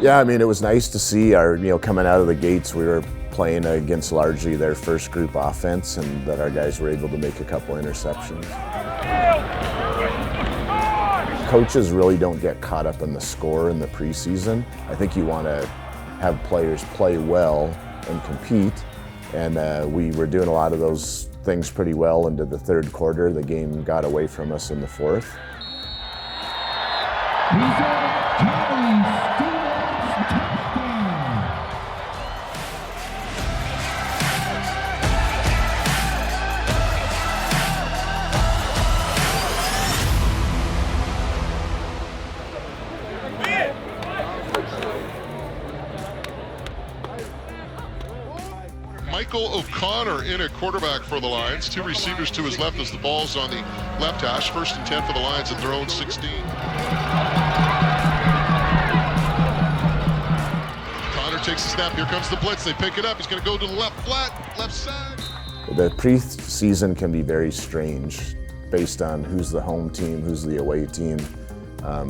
Yeah, I mean, it was nice to see coming out of the gates, we were playing against largely their first group offense, and that our guys were able to make a couple interceptions. Coaches really don't get caught up in the score in the preseason. I think you want to have players play well and compete, and we were doing a lot of those things pretty well into the third quarter. The game got away from us in the fourth. Michael O'Connor in at quarterback for the Lions. Two receivers to his left as the ball's on the left hash. 1st and 10 for the Lions at their own 16. O'Connor takes the snap. Here comes the blitz. They pick it up. He's going to go to the left flat, left side. The preseason can be very strange based on who's the home team, who's the away team.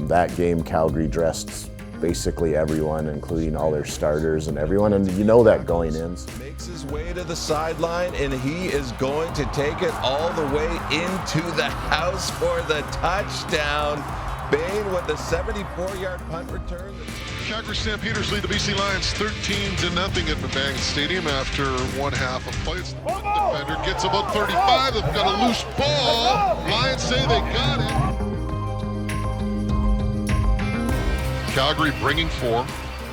That game, Calgary dressed basically everyone, including all their starters and everyone, and you know that going in. Makes his way to the sideline, and he is going to take it all the way into the house for the touchdown. Bain with the 74-yard punt return. Calgary Stampeders lead the BC Lions 13-0 at Mabang Stadium after one half of play. The defender gets about 35. They've got a loose ball. Lions say they got it. Calgary bringing 4.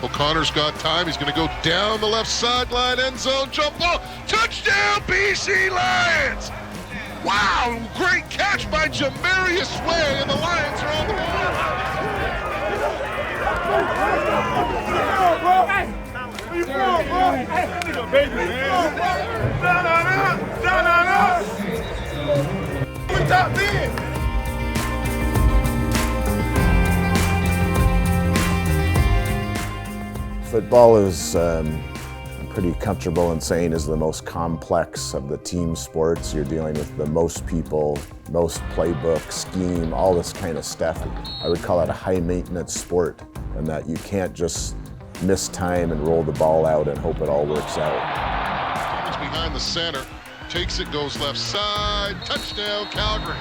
O'Connor's got time. He's going to go down the left sideline, end zone, jump ball. Touchdown, BC Lions! Wow, great catch by Jamarius Way, and the Lions are on the board. Football is, I'm pretty comfortable in saying, is the most complex of the team sports. You're dealing with the most people, most playbook, scheme, all this kind of stuff. I would call it a high maintenance sport, and that you can't just miss time and roll the ball out and hope it all works out. It's behind the center, takes it, goes left side, touchdown Calgary.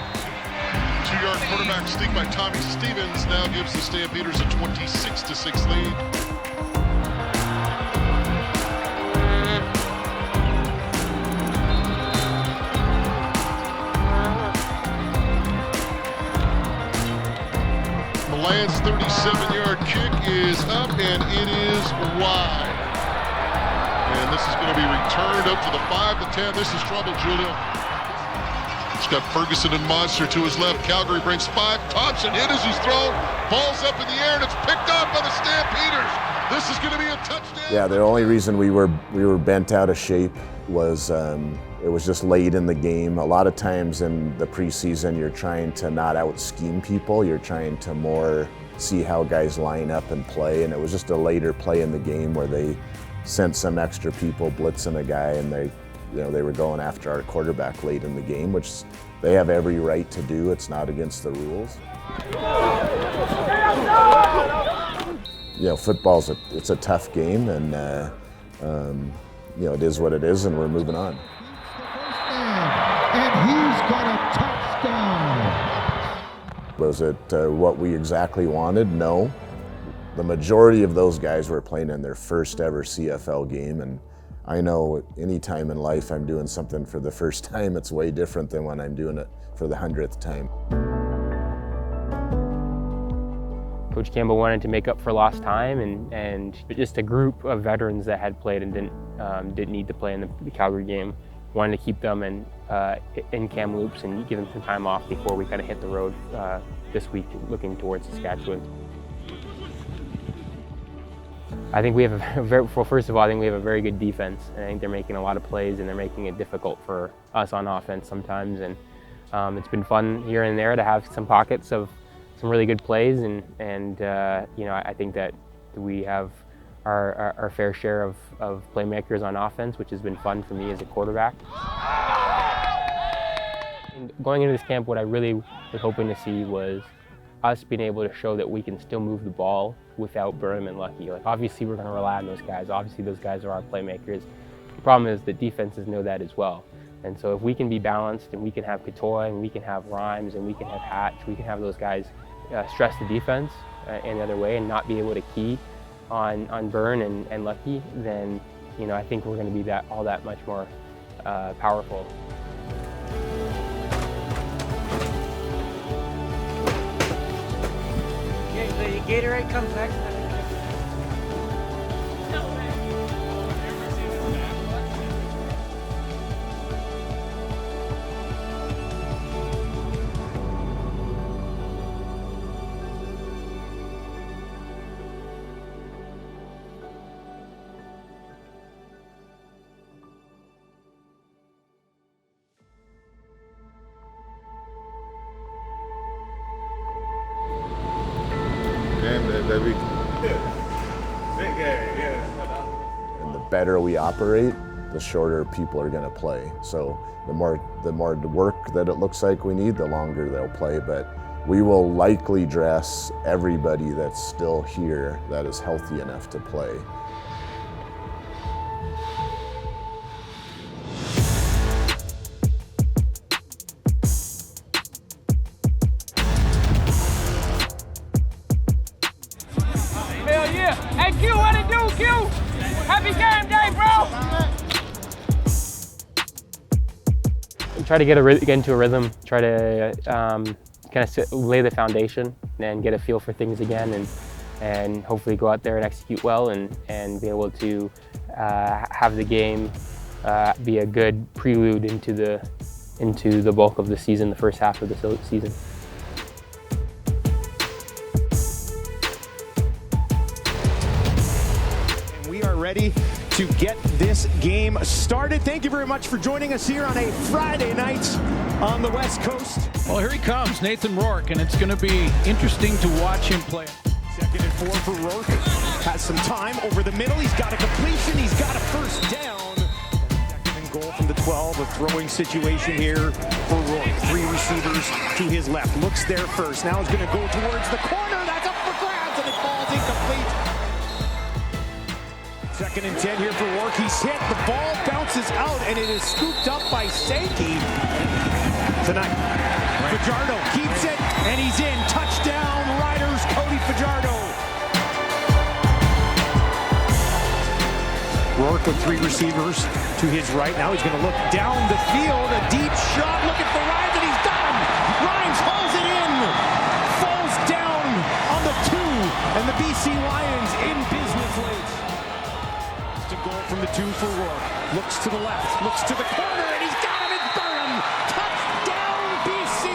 2-yard quarterback sneak by Tommy Stevens now gives the Stampeders a 26-6 lead. The Lions' 37-yard kick is up, and it is wide. And this is going to be returned up to the 5-10. This is trouble, Julio. It's got Ferguson and Monster to his left. Calgary brings 5. Thompson hit as he's thrown. Ball's up in the air, and it's picked up by the Stampeders. This is going to be a touchdown. Yeah, the only reason we were bent out of shape was it was just late in the game. A lot of times in the preseason, you're trying to not out-scheme people. You're trying to more see how guys line up and play, and it was just a later play in the game where they sent some extra people blitzing a guy, and they were going after our quarterback late in the game, which they have every right to do. It's not against the rules. Football's it's a tough game, and it is what it is, and we're moving on. And he's got a touchdown. Was it what we exactly wanted? No. The majority of those guys were playing in their first ever CFL game, and I know any time in life I'm doing something for the first time, it's way different than when I'm doing it for the 100th time. Coach Campbell wanted to make up for lost time, and just a group of veterans that had played and didn't need to play in the Calgary game. Wanted to keep them in Kamloops and give them some time off before we kind of hit the road this week, looking towards Saskatchewan. I think we have first of all, I think we have a very good defense, and I think they're making a lot of plays, and they're making it difficult for us on offense sometimes. And it's been fun here and there to have some pockets of some really good plays, and I think that we have our fair share of playmakers on offense, which has been fun for me as a quarterback. And going into this camp, what I really was hoping to see was us being able to show that we can still move the ball without Burnham and Lucky. Like, obviously we're going to rely on those guys. Obviously those guys are our playmakers. The problem is that defenses know that as well. And so if we can be balanced and we can have Katoy and we can have Rhymes and we can have Hatch, we can have those guys stress the defense in the other way and not be able to key on Burn and Lucky, then I think we're going to be all that much more powerful. The Gatorade comes next. And the better we operate, the shorter people are going to play. So the more work that it looks like we need, the longer they'll play. But we will likely dress everybody that's still here that is healthy enough to play. Hell yeah. Hey, Q, what it do, Q? Happy game day, bro. Try to get into a rhythm, try to kind of lay the foundation and get a feel for things again, and hopefully go out there and execute well and be able to have the game be a good prelude into the bulk of the season, the first half of the season. We are ready to get this game started. Thank you very much for joining us here on a Friday night on the West Coast. Well, here he comes, Nathan Rourke, and it's going to be interesting to watch him play. 2nd and 4 for Rourke. Has some time over the middle. He's got a completion. He's got a first down. 2nd and goal from the 12. A throwing situation here for Rourke. 3 receivers to his left. Looks there first. Now he's going to go towards the corner. That's up for grabs, and it falls incomplete. 2nd and 10 here for Rourke. He's hit. The ball bounces out, and it is scooped up by Sankey. Tonight, Fajardo keeps it, and he's in. Touchdown, Riders, Cody Fajardo. Rourke with 3 receivers to his right. Now he's going to look down the field. A deep shot looking for Rhymes, and he's got him. Rhymes hauls it in. Falls down on the 2, and the BC Lions in business late. To goal from the 2 for Rourke. Looks to the left, looks to the corner, and he's got him. It's Burnham. Touchdown, BC.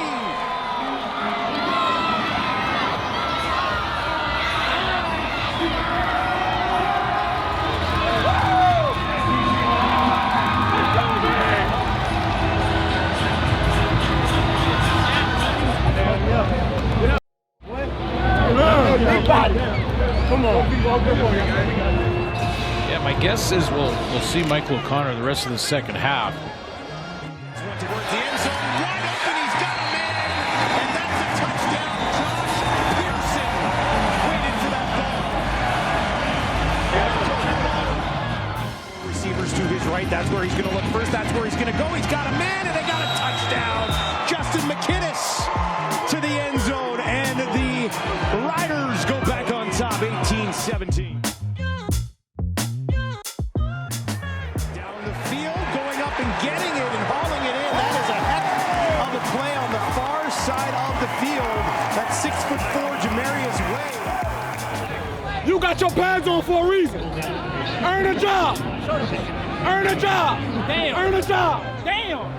Come on. Yeah, my guess is we'll see Michael O'Connor the rest of the second half. Went towards the end zone, wide open, he's got a man, and that's a touchdown. Josh Pearson waited for that ball. Receivers to his right, that's where he's going to look first, that's where he's going to go. He's got a man, and they got a touchdown. Justin McKinnis to the end zone, and the Riders go back on top, 18-17. Getting it and hauling it in. That is a heck of a play on the far side of the field. That's 6'4" Jamarius Way. You got your pads on for a reason. Earn a job. Earn a job. Damn. Earn a job. Damn.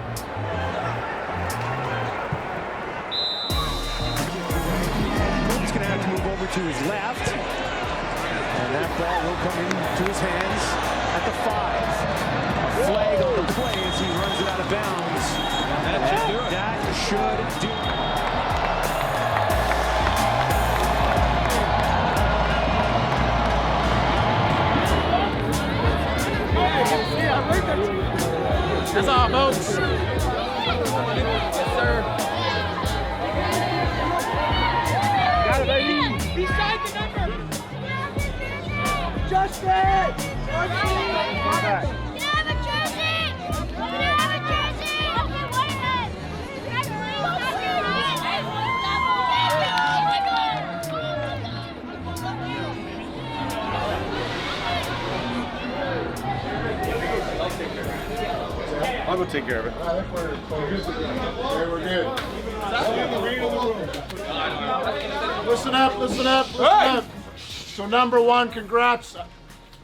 He's going to have to move over to his left. And that ball will come into his hands at the 5. Flag on the play as he runs it out of bounds. That should do it. That should do it. That's all, folks. Yes, sir. Dustin! I'll go take care of it. I think we're good. Listen up. So number one, congrats.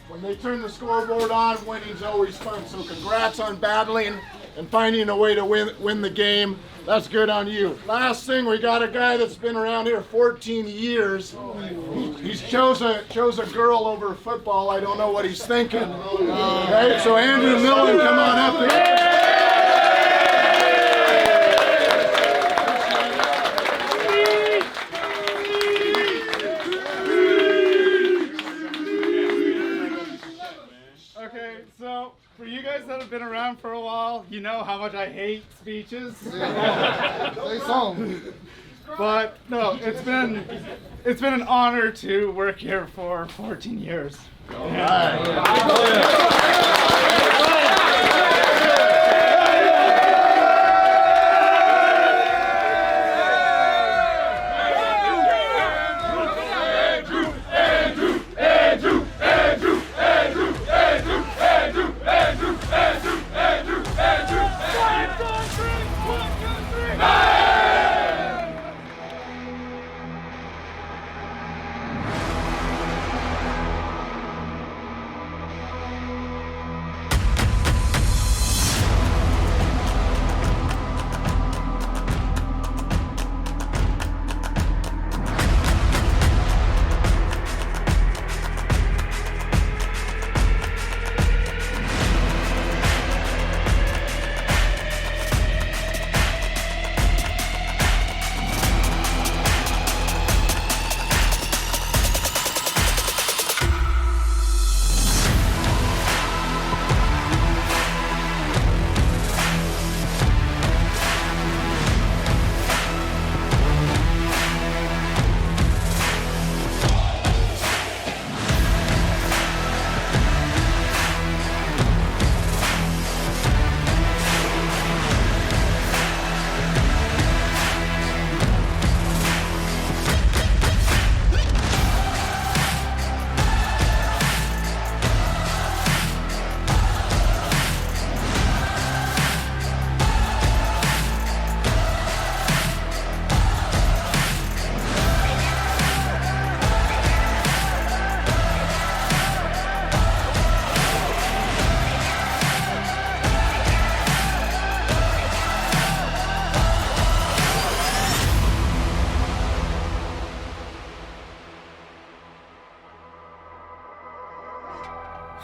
When they turn the scoreboard on, winning's always fun. So congrats on battling and finding a way to win the game. That's good on you. Last thing, we got a guy that's been around here 14 years. He's chose a girl over football. I don't know what he's thinking. Okay, so Andrew Millen, come on up here. Okay, so for you guys that have been around for a while, you know how much I hate speeches. Say something. But no, it's been an honor to work here for 14 years. All right.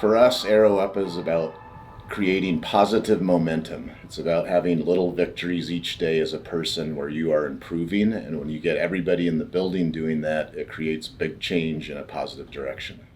For us, Arrow Up is about creating positive momentum. It's about having little victories each day as a person where you are improving, and when you get everybody in the building doing that, it creates big change in a positive direction.